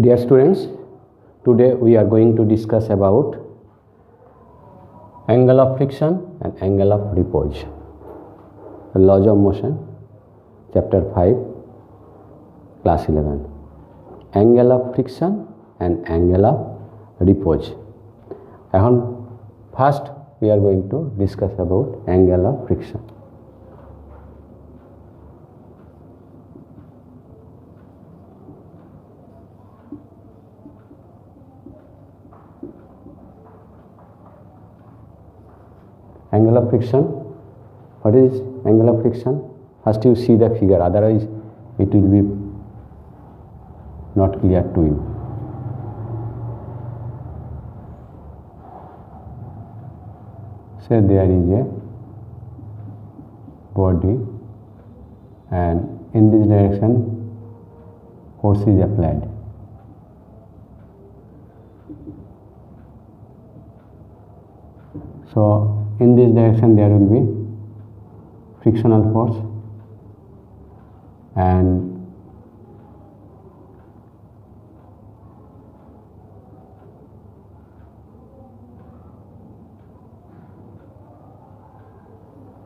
Dear students, today we are going to discuss about angle of friction and angle of repose. Laws of motion, chapter 5, class 11. Angle of friction and angle of repose. First we are going to discuss about angle of friction. Angle of friction. What is angle of friction? First you see the figure, otherwise it will be not clear to you. Say there is a body and in this direction force is applied. So in this direction there will be frictional force and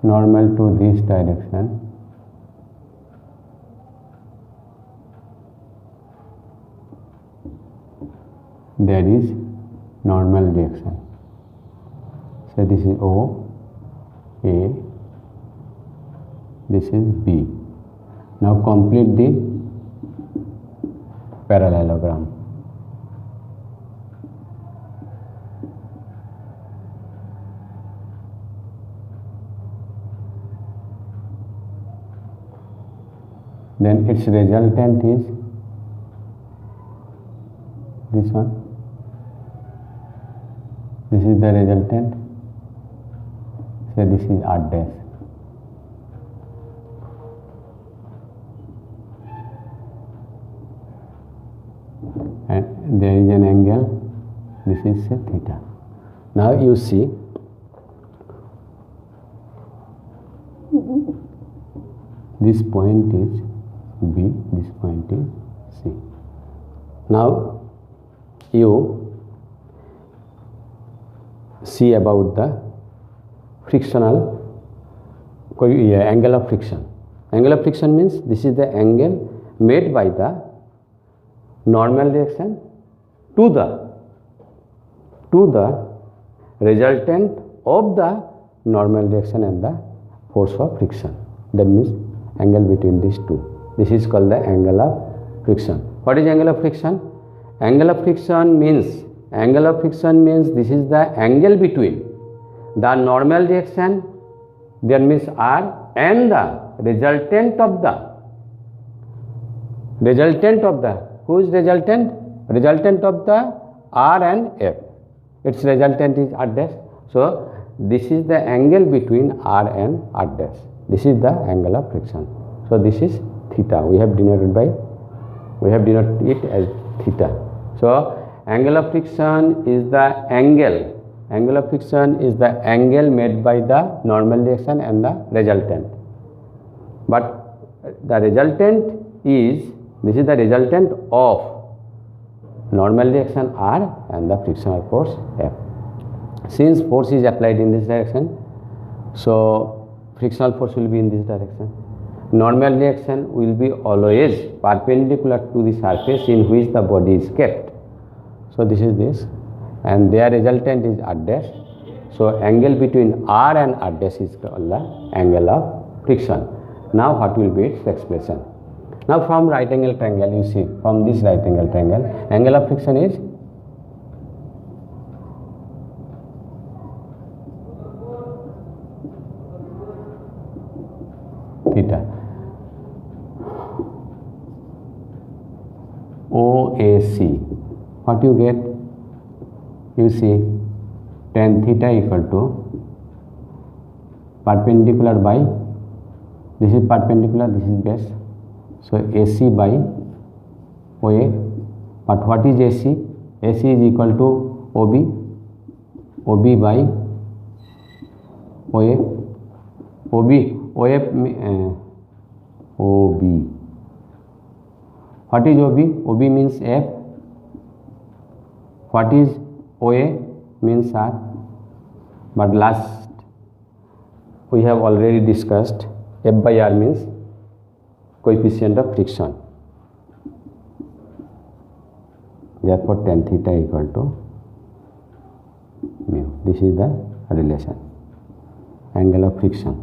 normal to this direction there is normal direction. So this is O, A, this is B. Now complete the parallelogram. Then its resultant is this one. This is the resultant. So this is R dash. And there is an angle. This is theta. Now you see this point is B, this point is C. Now you see about the frictional angle of friction. Angle of friction means this is the angle made by the normal direction to the resultant of the normal direction and the force of friction. That means angle between these two. This is called the angle of friction. What is angle of friction? Angle of friction means this is the angle between the normal direction, that means R, and the resultant of who is resultant? Resultant of the R and F. Its resultant is R dash. So this is the angle between R and R dash. This is the angle of friction. So this is theta. We have denoted it as theta. So angle of friction is the angle. Angle of friction is the angle made by the normal direction and the resultant. But the resultant is, this is the resultant of normal direction R and the frictional force F. Since force is applied in this direction, so frictional force will be in this direction. Normal direction will be always perpendicular to the surface in which the body is kept. So this is this, and their resultant is R dash. So angle between R and R dash is called the angle of friction. Now what will be its expression? Now from right angle triangle, you see, from this right angle triangle, angle of friction is theta. OAC. What you get? You see tan theta equal to perpendicular by, this is perpendicular, this is base. So AC by OA. But what is AC? AC is equal to OB. OB by OA. OA OB. What is OB? OB means F. What is OA? Means R. But last we have already discussed F by R means coefficient of friction. Therefore, tan theta equal to mu. This is the relation. Angle of friction.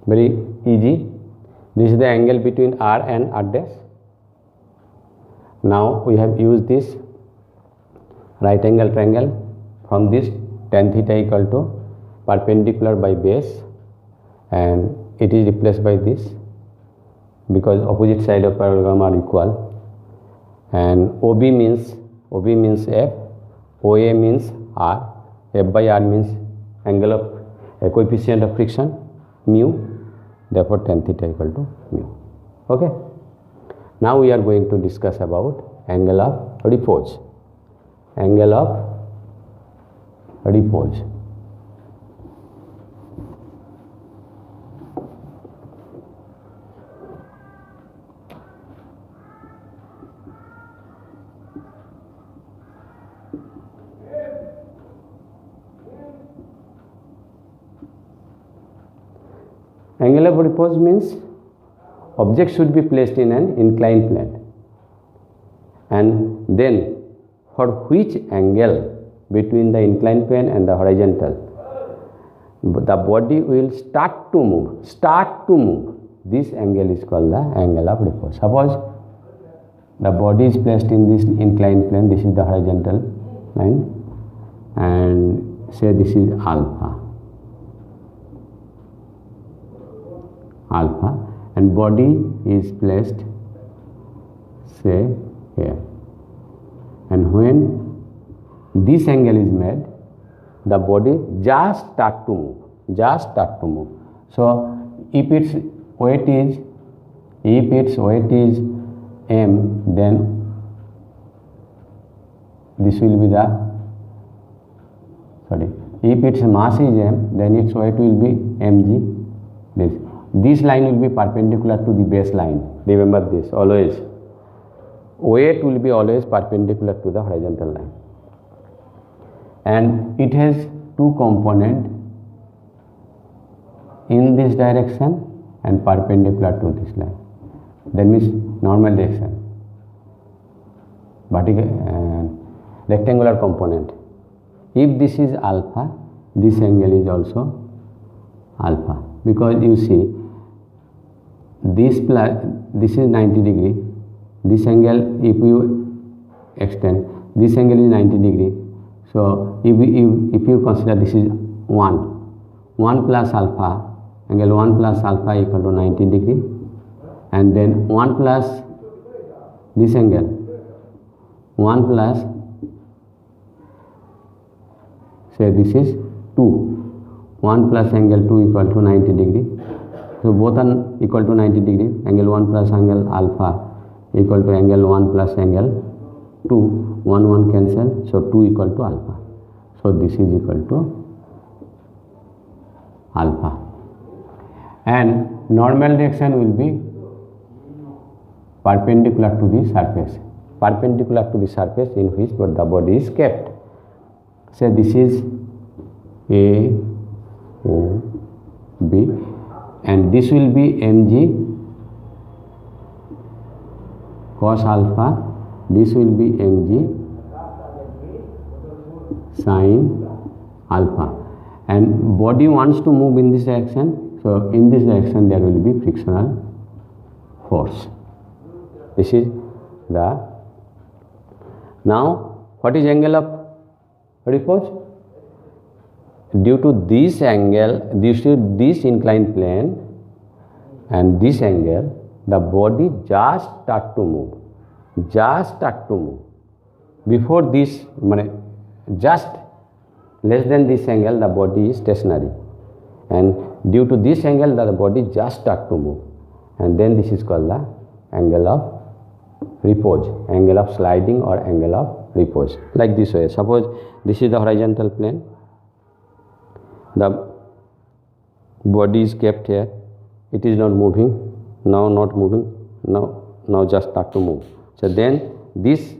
Very easy. This is the angle between R and R dash. Now we have used this right angle triangle. From this, tan theta equal to perpendicular by base, and it is replaced by this because opposite side of parallelogram are equal. And OB means F, OA means R, F by R means angle of coefficient of friction mu. Therefore, tan theta equal to mu. Okay. Now we are going to discuss about angle of repose. Angle of repose. Angle of repose means object should be placed in an inclined plane, and then for which angle between the inclined plane and the horizontal the body will start to move. This angle is called the angle of repose. Suppose the body is placed in this inclined plane, this is the horizontal line, and say this is alpha, and body is placed say here, and when this angle is made, the body just start to move. So if its weight is m, then this will be the if its mass is m, then its weight will be mg. This line will be perpendicular to the base line. Remember this always. Weight will be always perpendicular to the horizontal line. And it has two components, in this direction and perpendicular to this line. That means normal direction, rectangular component. If this is alpha, this angle is also alpha, because you see this is 90 degree, this angle if you extend, this angle is 90 degree. So if you consider this is 1 plus alpha, angle 1 plus alpha equal to 90 degree, and then 1 plus this angle, 1 plus say this is 2, 1 plus angle 2 equal to 90 degree. So both are equal to 90 degree. Angle 1 plus angle alpha equal to angle 1 plus angle 2. 1 cancel. So 2 equal to alpha. So this is equal to alpha. And normal direction will be perpendicular to the surface. In which the body is kept. Say this is A, O, B, and this will be mg cos alpha, this will be mg sin alpha, and body wants to move in this direction. So in this direction there will be frictional force. This is the. Now what is angle of repose? Due to this angle, this inclined plane and this angle, the body just start to move. Before this, just less than this angle, the body is stationary, and due to this angle, the body just start to move, and then this is called the angle of repose, angle of sliding or angle of repose. Like this way. Suppose this is the horizontal plane. The body is kept here, it is not moving, now not moving, now just start to move. So then this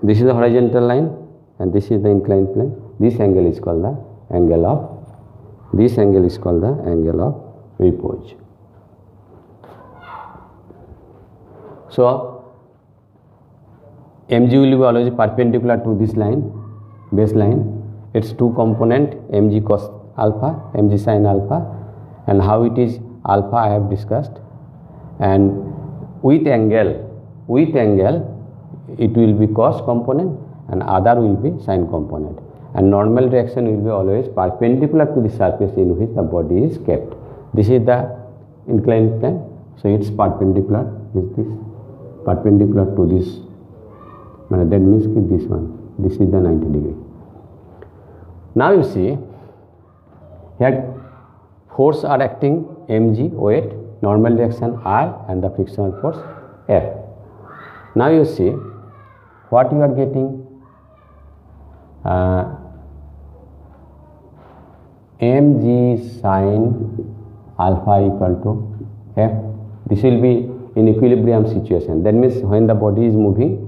This is the horizontal line and this is the inclined plane. This angle is called the angle of repose. So mg will be always perpendicular to this line, baseline. Its two component, mg cos alpha, mg sin alpha, and how it is alpha I have discussed. And with angle it will be cos component and other will be sin component. And normal reaction will be always perpendicular to the surface in which the body is kept. This is the inclined plane, so its perpendicular is this, perpendicular to this. That means this one. This is the 90 degree. Now you see here force are acting mg weight, normal reaction R, and the frictional force F. Now you see what you are getting. Mg sin alpha equal to F. This will be in equilibrium situation. That means when the body is moving,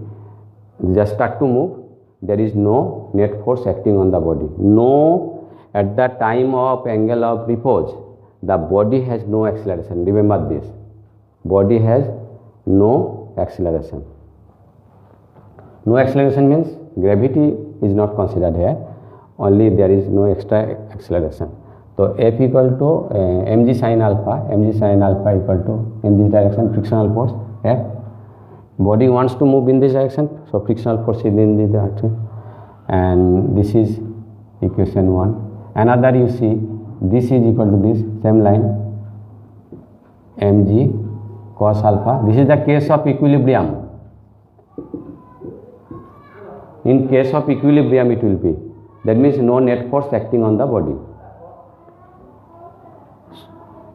just start to move, there is no net force acting on the body. No, at the time of angle of repose, the body has no acceleration. Remember this. Body has no acceleration. No acceleration means gravity is not considered here. Only there is no extra acceleration. So F equal to mg sin alpha equal to, in this direction, frictional force F. Body wants to move in this direction, so frictional force is in this direction. And this is equation 1. Another you see, this is equal to this, same line, mg cos alpha. This is the case of equilibrium. In case of equilibrium it will be. That means no net force acting on the body.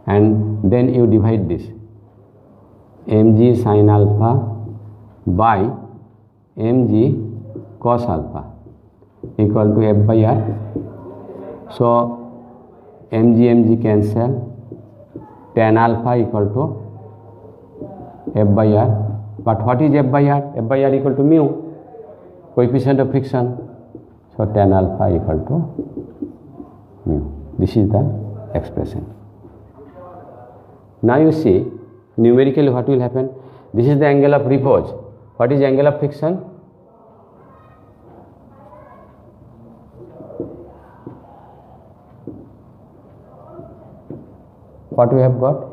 And then you divide this, mg sin alpha by mg cos alpha equal to F by R. So mg cancel, tan alpha equal to F by R. But what is F by R? F by R equal to mu, coefficient of friction. So tan alpha equal to mu. This is the expression. Now you see numerically what will happen. This is the angle of repose. What is angle of friction? What we have got?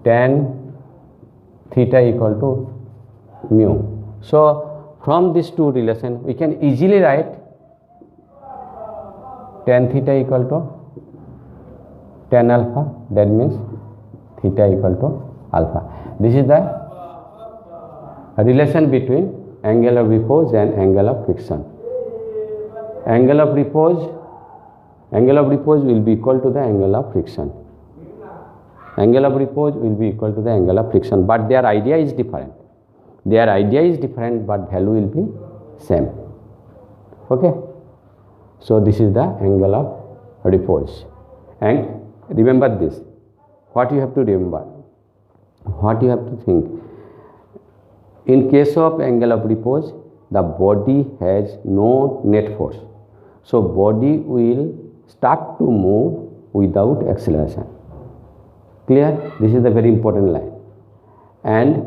Tan theta equal to mu. So from these two relations we can easily write tan theta equal to tan alpha. That means theta equal to alpha. This is the relation between angle of repose and angle of friction. Angle of repose will be equal to the angle of friction. Angle of repose will be equal to the angle of friction, but their idea is different. But value will be same. Okay. So this is the angle of repose. And remember this. What you have to remember? What you have to think? In case of angle of repose, the body has no net force. So body will start to move without acceleration. Clear? This is the very important line. And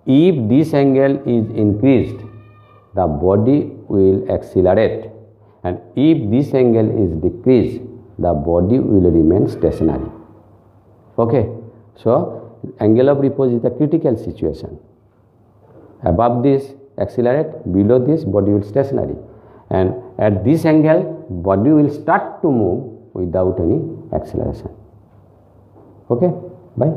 if this angle is increased, the body will accelerate. And if this angle is decreased, the body will remain stationary. Okay. So angle of repose is the critical situation. Above this accelerate, below this body will stationary, and at this angle body will start to move without any acceleration. Okay, bye.